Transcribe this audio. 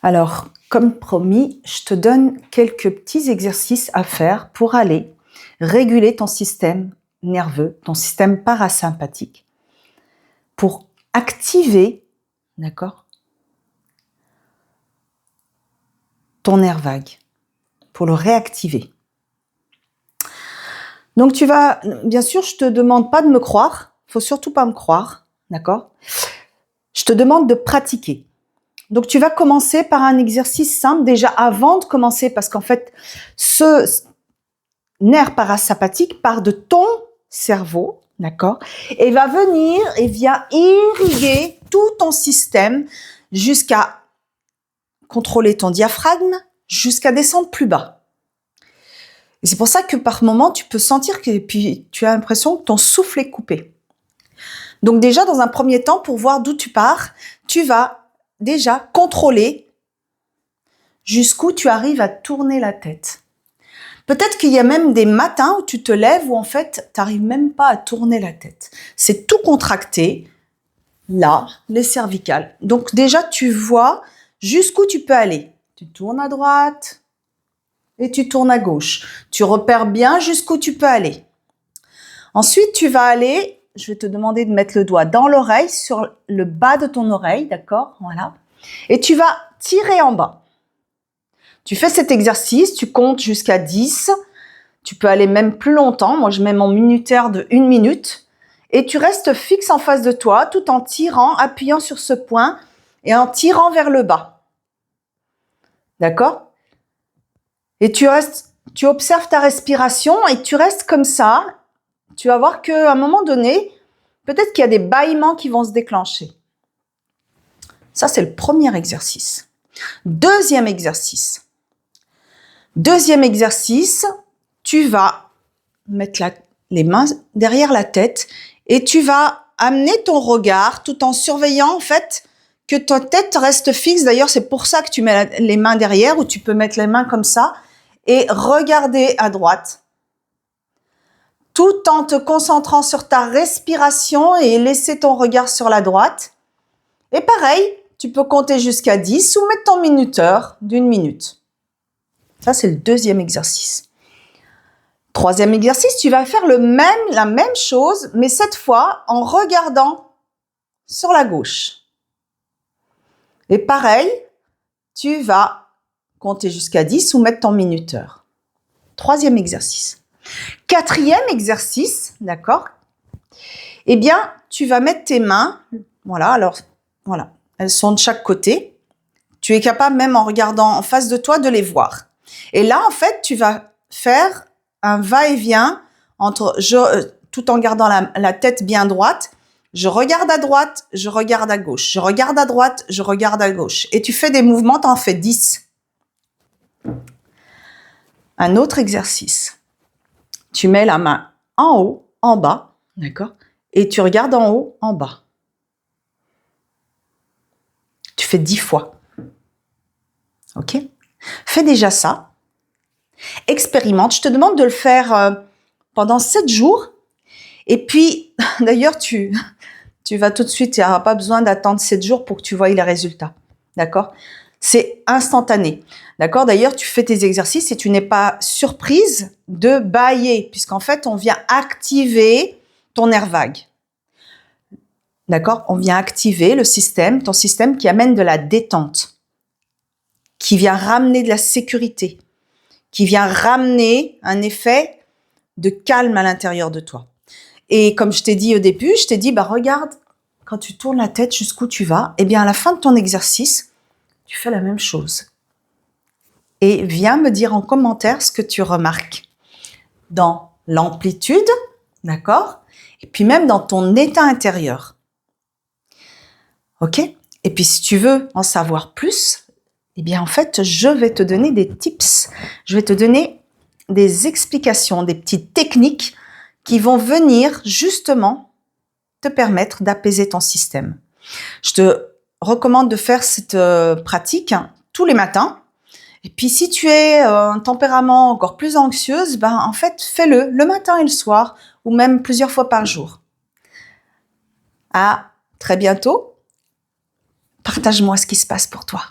Alors, comme promis, je te donne quelques petits exercices à faire pour aller réguler ton système nerveux, ton système parasympathique, pour activer, d'accord, ton nerf vague, pour le réactiver. Donc tu vas, bien sûr, je te demande pas de me croire, faut surtout pas me croire, d'accord? Je te demande de pratiquer. Donc tu vas commencer par un exercice simple déjà avant de commencer, parce qu'en fait, ce nerf parasympathique part de ton cerveau, d'accord, et va venir et vient irriguer tout ton système jusqu'à contrôler ton diaphragme, jusqu'à descendre plus bas. Et c'est pour ça que par moment, tu peux sentir que puis tu as l'impression que ton souffle est coupé. Donc déjà, dans un premier temps, pour voir d'où tu pars, tu vas déjà contrôler jusqu'où tu arrives à tourner la tête. Peut-être qu'il y a même des matins où tu te lèves où en fait, tu n'arrives même pas à tourner la tête. C'est tout contracté, là, les cervicales. Donc déjà, tu vois jusqu'où tu peux aller. Tu tournes à droite et tu tournes à gauche. Tu repères bien jusqu'où tu peux aller. Ensuite, tu vas aller, je vais te demander de mettre le doigt dans l'oreille, sur le bas de ton oreille, d'accord? Voilà. Et tu vas tirer en bas. Tu fais cet exercice, tu comptes jusqu'à 10. Tu peux aller même plus longtemps. Moi, je mets mon minutaire de 1 minute. Et tu restes fixe en face de toi tout en tirant, appuyant sur ce point et en tirant vers le bas. D'accord? Et tu observes ta respiration et tu restes comme ça. Tu vas voir qu'à un moment donné, peut-être qu'il y a des bâillements qui vont se déclencher. Ça, c'est le premier exercice. Deuxième exercice. Tu vas mettre les mains derrière la tête et tu vas amener ton regard tout en surveillant en fait que ta tête reste fixe. D'ailleurs, c'est pour ça que tu mets les mains derrière, ou tu peux mettre les mains comme ça et regarder à droite, tout en te concentrant sur ta respiration et laisser ton regard sur la droite. Et pareil, tu peux compter jusqu'à 10 ou mettre ton minuteur d'1 minute. Ça, c'est le deuxième exercice. Troisième exercice, tu vas faire la même chose, mais cette fois en regardant sur la gauche. Et pareil, tu vas compter jusqu'à 10 ou mettre ton minuteur. Troisième exercice. Quatrième exercice, d'accord? Eh bien, tu vas mettre tes mains, voilà, alors, voilà, elles sont de chaque côté. Tu es capable, même en regardant en face de toi, de les voir. Et là, en fait, tu vas faire un va-et-vient tout en gardant la tête bien droite. Je regarde à droite, je regarde à gauche. Je regarde à droite, je regarde à gauche. Et tu fais des mouvements, tu en fais 10. Un autre exercice. Tu mets la main en haut, en bas, d'accord? Et tu regardes en haut, en bas. Tu fais 10 fois. Ok? Fais déjà ça. Expérimente. Je te demande de le faire pendant 7 jours. Et puis, d'ailleurs, tu vas tout de suite, il n'y aura pas besoin d'attendre 7 jours pour que tu voies les résultats. D'accord? C'est instantané. D'accord? D'ailleurs, tu fais tes exercices et tu n'es pas surprise de bâiller, puisqu'en fait, on vient activer ton nerf vague. D'accord? On vient activer ton système qui amène de la détente, qui vient ramener de la sécurité, qui vient ramener un effet de calme à l'intérieur de toi. Et comme je t'ai dit au début, je t'ai dit, regarde, quand tu tournes la tête jusqu'où tu vas, eh bien, à la fin de ton exercice, tu fais la même chose. Et viens me dire en commentaire ce que tu remarques dans l'amplitude, d'accord? Et puis même dans ton état intérieur. Ok? Et puis si tu veux en savoir plus, eh bien en fait, je vais te donner des tips. Je vais te donner des explications, des petites techniques qui vont venir justement te permettre d'apaiser ton système. Je te recommande de faire cette pratique tous les matins. Et puis si tu es un tempérament encore plus anxieuse, en fait, fais-le le matin et le soir, ou même plusieurs fois par jour. À très bientôt. Partage-moi ce qui se passe pour toi.